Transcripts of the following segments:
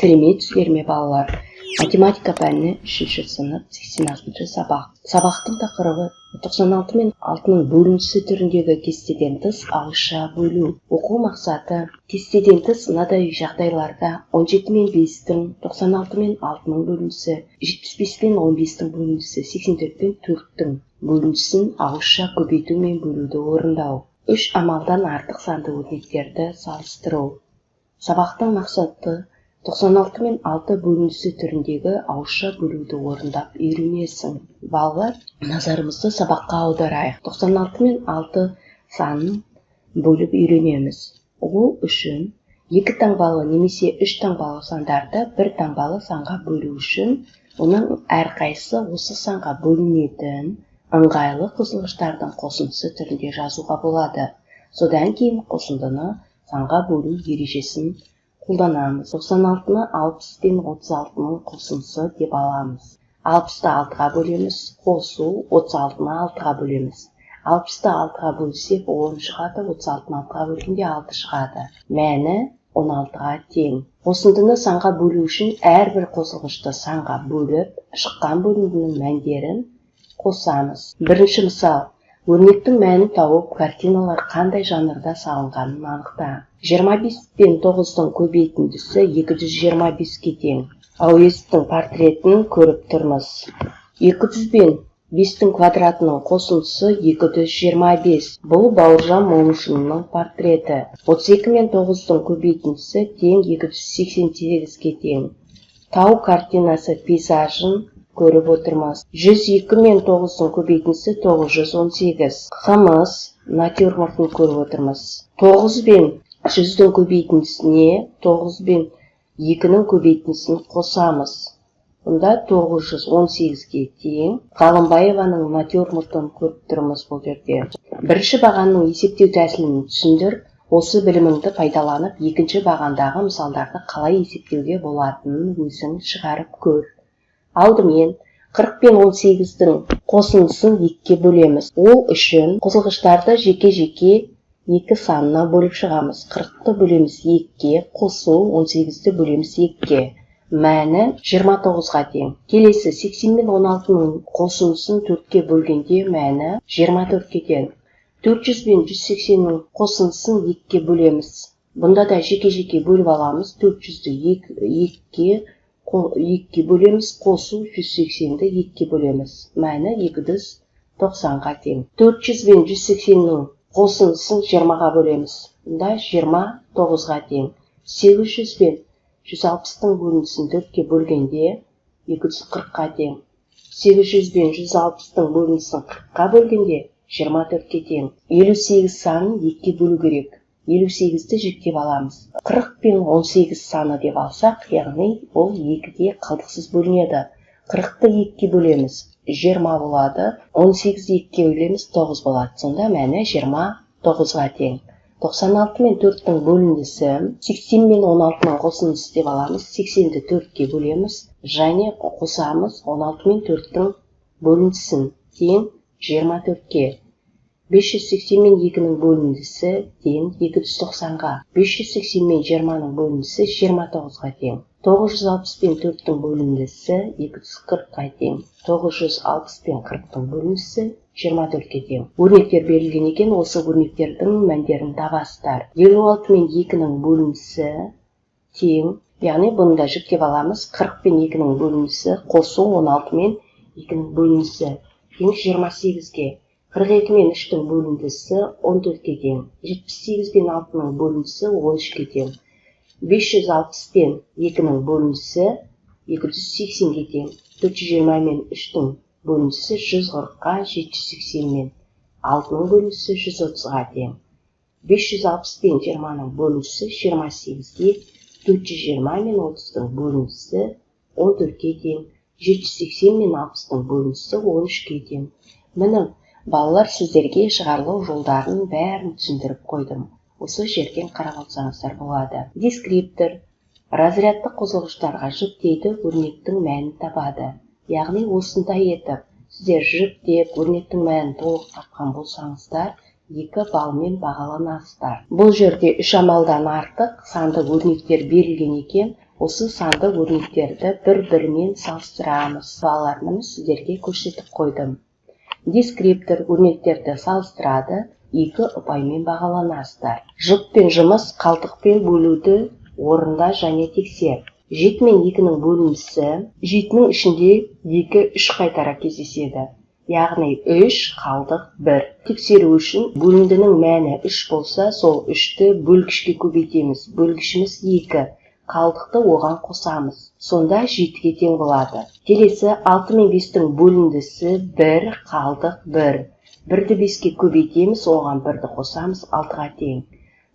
Сәлеметсіздер ме балалар? Математика пәні 3-ші сынып 86-ші сабақ. Сабақтың тақырыбы 96 мен 6-ның бөлінісі түріндегі кестеден тыс ауызша бөлу. Оқу мақсаты кестеден тыс мынадай жағдайларда 17 мен 5-тің, 96 мен 6-ның бөлінісі, 75 пен 15-тің бөлінісі, 84 пен 4-тің бөлінісін ауызша көбейту мен бөлуді орындау. 3 амалдан артық санды өрнектерді салыстыру. Сабақтың мақсаты 96 мен 6 бөлінісі түріндегі ауызша бөлуді орындап үйренесің. Балалар, назарымызды сабаққа аударайық. 96 мен 6 санын бөліп үйренеміз. Ол үшін 2 таңбалы немесе 3 таңбалы сандарды 1 таңбалы санға бөлу үшін оның әрқайсысы осы санға бөлінетін ыңғайлы қосылғыштардың қосындысы түрінде жазуға болады. Содан кейін қосындыны санға бөлу ережесін қолданамыз. 96-ны 60 пен 36-ның қосындысы деп аламыз. 60-ты 6-ға бөлеміз, қосу 36-ны 6-ға бөлеміз. 60-ты 6-ға бөлсек 10 шығады, 36-ны 6-ға бөлгенде 6 шығады. Мәні 16-ға тең. Қосындыны санға бөлу үшін әрбір қосылғышты санға бөліп, шыққан бөлігінің мәндерін қосамыз. Бірінші мысал. Өрнектің мәнін тауып, картиналар қандай жанрда салынғанын анықта. 25 пен 9-тың көбейтіндісі 225-ке тең. Әуезовтің портретін көріп тұрмыз. 200 пен 5-тің квадратының қосындысы 225. Бұл Бауыржан Момышұлының портреті. 32 мен 9-тың көбейтіндісі тең 288-ке тең. Тау картинасы пейзажын көріп отырмыз. 102 мен 9-тың көбейтіндісі 918. Қымыз натюрмортын көріп отырмыз. 9 бен 100-дің көбейтіндісіне 9 бен 2-ның көбейтіндісін қосамыз. Бұнда 918-ге тең. Қалымбаеваның натюрмортын көріп тұрмыз бұл жерде. Бірінші бағанның есептеу тәсілін түсіндір. Осы біліміңді пайдаланып, екінші бағандағы мысалдарды қалай есептеуге болатынын өзің шығарып көр. Алдымен 40 пен 18-дің қосындысын 2-ке бөлеміз. Ол үшін қосылғыштарды жеке-жеке 2 санына бөліп шығамыз. 40-ты бөлеміз 2-ке, қосу 18-ті бөлеміз 2-ке. Мәні 29-ға тең. Келесі 80 мен 16-ның қосындысын 4-ке бөлгенде мәні 24-ке тең. 400 бен 180-ның қосындысын 2-ке бөлеміз. Бұнда да жеке-жеке бөліп аламыз. 400-ді 2-ке бөлеміз, қосу 180-ді 2-ке бөлеміз. Мәні 290-ға тең. 400 бен 180-ның қосындысын 20-ға бөлеміз. Бұнда 29-ға тең. 800 бен 160-тың бөлінісін 4-ке бөлгенде 240-қа тең. 800 бен 160-тың бөлінісін 40-қа бөлгенде 24-ке тең. 58 санын 2-ке бөлу керек. 58-ті жіктеп аламыз. 40 пен 18 саны деп алсақ, яғни ол 2-де қалдықсыз бөлінеді. 40-ті 2-ке бөлеміз, 20 болады. 18-ді 2-ке бөлеміз, 9 болады. Сонда мәні 29-ға тең. 96 мен 4-тің бөліндісі, 80 мен 16-ның қосындысы деп аламыз. 80-ді 4-ке бөлеміз, және қосамыз 16 мен 4-тің бөліндісін тең 24-ке. 580 мен 2-ның бөліндісі тең 290-ға. 580 мен 20-ның бөліндісі 29-ға тең. 960 пен 4-тің бөліндісі 240-ға тең. 960 пен 40-тың бөліндісі 24-ке тең. Өрнектер берілген екен, осы өрнектердің мәндерін табасыздар. 56 мен 2-ның бөліндісі тең, яғни бұны да жіктеп аламыз. 40 пен 2-ның бөліндісі қосу 16 мен 2-ның бөліндісі тең 28-ге. 42 мен 3-тің бөліндісі 14-ке тең. 78 пен 6-ның бөліндісі 13-ке тең. 560 пен 2-ның бөліндісі 280-ге тең. 420 мен 3-тің бөліндісі 140-қа, 780 мен 6-ның бөліндісі 130-ға тең. 560 пен 20-ның бөліндісі 28-ге, 420 мен 30-тың бөліндісі 14-ке тең. 780 мен 60-тың бөліндісі 13-ке тең. Міне, балалар, сіздерге шығарылу жолдарын бәрін түсіндіріп қойдым. Осы жерден қарап алсаңыздар болады. Дескриптор разрядты қосылғыштарға жүктейді, өрнектің мәнін табады. Яғни осындай етіп, сіздер жүктеп, өрнектің мәнін толық тапқан болсаңыздар, 2 балмен бағаланасыздар. Бұл жерде 3 амалдан артық сандық өрнектер берілген екен. Осы сандық өрнектерді бір-бірімен салыстырамыз. Балалар, міне сіздерге көрсетіп қойдым. Дескриптор өрнектерді салыстырады, 2 ұпаймен бағаланасыздар. Жұппен жұмыс, қалдықпен бөлуді орында және тексер. 7 мен 2-нің бөлінісі 7-нің ішінде 2-3 қайтара кездеседі. Яғни 3, қалдық 1. Тексеру үшін бөліндінің мәні 3 болса, сол 3-ті бөлгішке көбейтеміз. Бөлгішіміз 2. Қалдықты оған қосамыз. Сонда 7-ге тең болады. Келесі 6 мен 5-тің бөліндісі 1, қалдық 1. 1-ді 5-ке көбейтеміз, оған 1-ді қосамыз, 6-ға тең.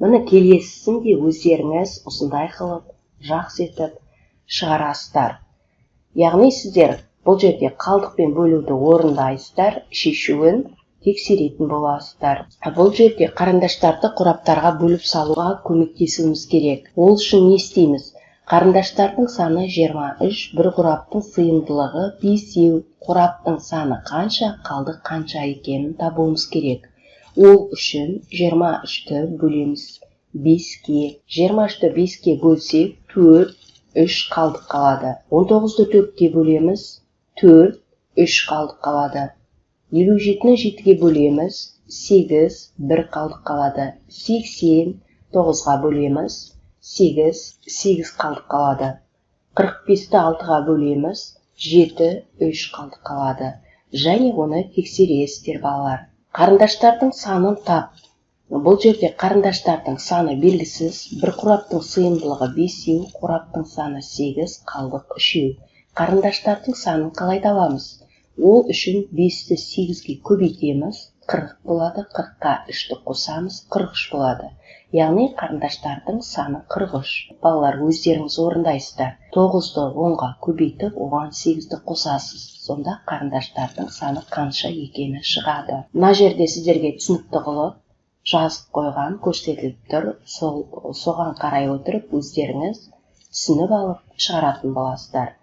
Мұны келесісін де өздеріңіз осындай қылып, жақсы етіп шығарасыздар. Яғни сіздер бұл жерде қалдықпен бөлуді орындайсыздар, шешуін тексеретін боласыздар. Бұл жерде қарындаштарды қораптарға бөліп салуға көмектесуіміз керек. Ол үшін не істейміз? Қарындаштардың саны 23, бір қораптың сыйымдылығы 5, қораптың саны қанша, қалдық қанша екенін табуымыз керек. Ол үшін 23-ті бөлеміз 5-ке. 23-ті 5-ке бөлсек 4, 3 қалдық қалады. 19-ті 4-ке бөлеміз 4, 3 қалдық қалады. 57-ні 7-ге бөлеміз 8, 1 қалдық қалады. 80, 9-ға бөлеміз 8, 8 қалдық қалады. 45-ті 6-ға бөлеміз 7, 3 қалдық қалады. Және оны тексересіздер, балалар. Қарындаштардың санын тап. Бұл жерде қарындаштардың саны белгісіз, бір қораптың сыйымдылығы 5, қораптың саны 8, қалдық 3. Қарындаштардың санын қалай табамыз? Ол үшін 5-ті 8-ге көбейтеміз, 40 болады, 40-қа 3-ті қосамыз, 43 болады. Яғни қарындаштардың саны 43. Балалар, өздеріңіз орындайсыздар. 9-ды 10-ға көбейтіп, оған 8-ді қосасыз. Сонда қарындаштардың саны қанша екені шығады. Мына жерде сіздерге түсінікті қылып жазып қойған, көрсетіліп тұр. Соған қарай отырып, өздеріңіз түсініп алып шығаратын боласыздар.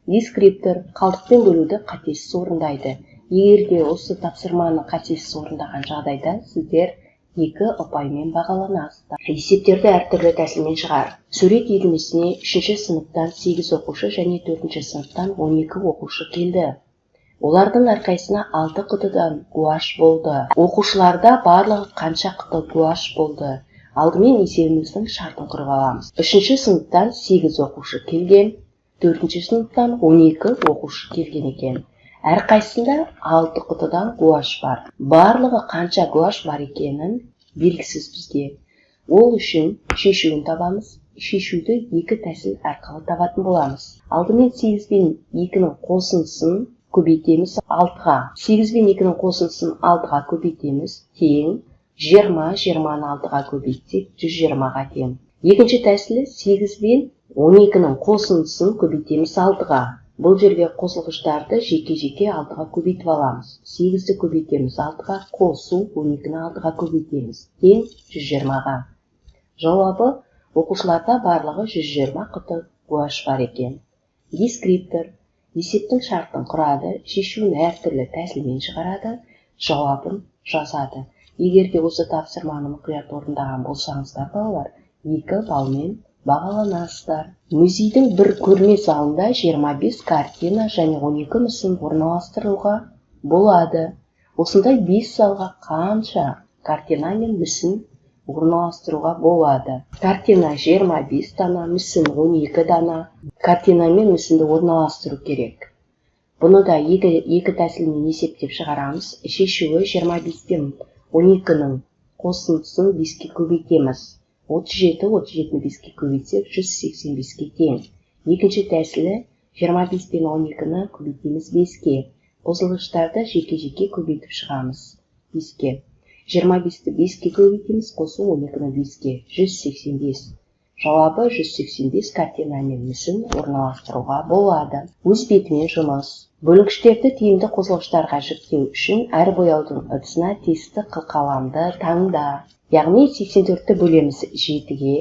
Дескриптор қалдықпен бөлуді қатесіз орындайды. Егер де осы тапсырманы қатесіз орындаған жағдайда сіздер 2 ұпаймен бағаланасыздар. Есептерді әртүрлі тәсілмен шығар. Сурет үйірмесіне 3-ші сыныптан 8 оқушы және 4-ші сыныптан 12 оқушы келді. Олардың әрқайсысына 6 құтыдан гуаш болды. Оқушыларда барлығы қанша құты гуаш болды? Алдымен есебіміздің шартын құрып аламыз. 3-ші сыныптан 8 оқушы келген, 4-ші сыныптан 12 оқушы келген екен. Әрқайсында 6 құтыдан гуаш бар. Барлығы қанша гуаш бар екенін белгісіз бізге. Ол үшін шешуін табамыз. Шешуді 2 тәсіл арқылы табатын боламыз. Алдымен 8 пен 2-нің қосындысын көбейтеміз 6-ға. 8 пен 2-нің қосындысын 6-ға көбейтеміз тең. 20, 20-ны 6-ға көбейтсек 120-ға тең. Екінші тәсілі 8 пен 12-нің қосындысын көбейтеміз 6-ға. Бұл жерге қосылғыштарды жеке-жеке 6-ға көбейтіп аламыз. 8-ді көбейтеміз 6-ға, қосу 12-ні 6-ға көбейтеміз. Тең 120-ға. Жауабы, оқушыларда барлығы 120 құты гуаш бар екен. Дескриптор есептің шартын құрады, шешуін әртүрлі тәсілмен шығарады, жауабын жазады. Егер де осы тапсырманы мұқият орындаған болсаңыздар, балалар, 2 балмен бағаланасыздар. Музейдің бір көрме залында 25 картина және 12 мүсін орналастыруға болады. Осындай 5 залға қанша картина мен мүсін орналастыруға болады? Картина 25 дана, мүсін 12 дана. Картина мен мүсінді орналастыру керек. Бұны да 2 тәсілмен есептеп шығарамыз. Шешуі 25 пен 12-нің қосындысын 5-ке көбейтеміз. 37, 37-ні 5-ке көбейтсек 185-ке тең. Екінші тәсілі 25 пен 12-ні көбейтеміз 5-ке. Қосылғыштарды жеке-жеке көбейтіп шығамыз 5-ке. 25-ті 5-ке көбейтеміз, қосу 12-ні 5-ке. 185. Жауабы 185 картина мен мүсін орналастыруға болады. Өз бетімен жұмыс. Бөлгіштерді тиімді қосылғыштарға жіктеу үшін әр бояудың ыдысына тиісті қылқаламды таңда. Яғни 84-ті бөлеміз 7-ге,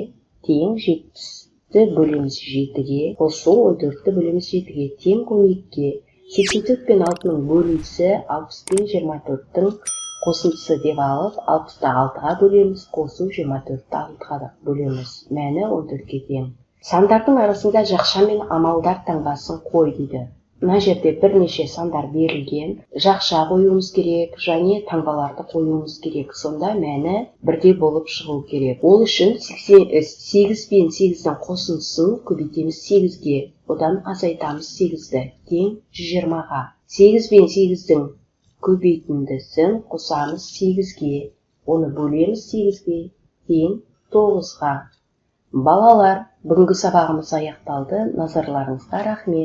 тең 70-ті бөлеміз 7-ге, қосу 14-ті бөлеміз 7-ге, тең 12-ге. 84 пен 6-ның бөлінісі 60 пен 24-тің қосындысы деп алып 60-ты 6-ға бөлеміз, қосу 24-ті 6-ға бөлеміз. Мәні 14-ке тең. Сандардың арасында жақша мен амалдар таңбасын қой дейді. Мына жерде бірнеше сандар берілген. Жақша қоюымыз керек, және таңбаларды қоюымыз керек. Сонда мәні бірдей болып шығу керек. Ол үшін 8 пен 8-дің қосындысын көбейтеміз 8-ге. Одан азайтамыз 8-ді. Тең 120-ға. 8 пен 8-дің көбейтіндісін қосамыз 8-ге. Оны бөлеміз 8-ге. Тең 9-ға. Балалар, бүгінгі сабағымыз аяқталды. Назарларыңызға рахмет.